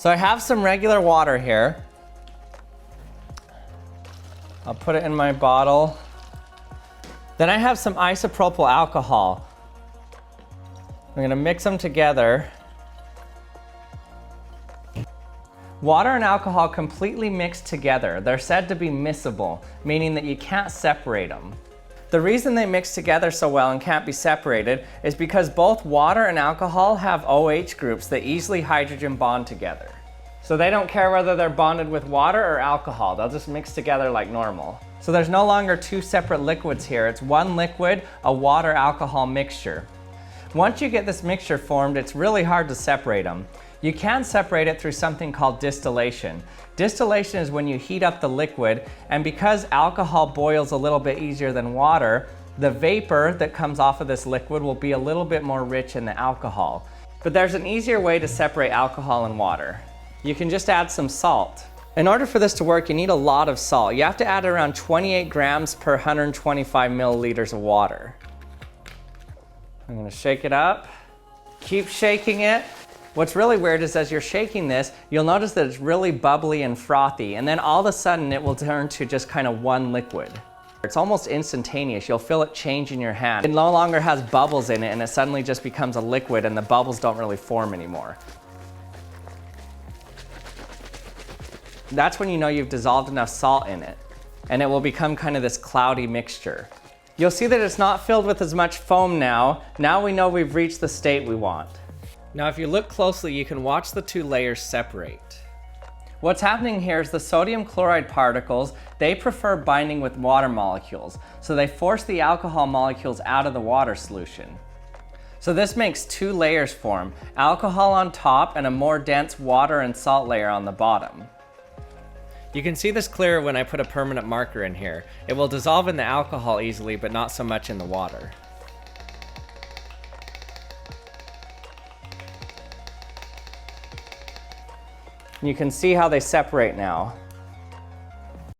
So I have some regular water here. I'll put it in my bottle. Then I have some isopropyl alcohol. I'm gonna mix them together. Water and alcohol completely mixed together. They're said to be miscible, meaning that you can't separate them. The reason they mix together so well and can't be separated is because both water and alcohol have OH groups that easily hydrogen bond together. So they don't care whether they're bonded with water or alcohol, they'll just mix together like normal. So there's no longer two separate liquids here, it's one liquid, a water-alcohol mixture. Once you get this mixture formed, it's really hard to separate them. You can separate it through something called distillation. Distillation is when you heat up the liquid, and because alcohol boils a little bit easier than water, the vapor that comes off of this liquid will be a little bit more rich in the alcohol. But there's an easier way to separate alcohol and water. You can just add some salt. In order for this to work, you need a lot of salt. You have to add around 28 grams per 125 milliliters of water. I'm gonna shake it up. Keep shaking it. What's really weird is as you're shaking this, you'll notice that it's really bubbly and frothy, and then all of a sudden it will turn to just kind of one liquid. It's almost instantaneous. You'll feel it change in your hand. It no longer has bubbles in it, and it suddenly just becomes a liquid, and the bubbles don't really form anymore. That's when you know you've dissolved enough salt in it, and it will become kind of this cloudy mixture. You'll see that it's not filled with as much foam now. Now we know we've reached the state we want. Now if you look closely, you can watch the two layers separate. What's happening here is the sodium chloride particles, they prefer binding with water molecules, so they force the alcohol molecules out of the water solution. So this makes two layers form, alcohol on top and a more dense water and salt layer on the bottom. You can see this clearer when I put a permanent marker in here. It will dissolve in the alcohol easily, but not so much in the water. You can see how they separate now.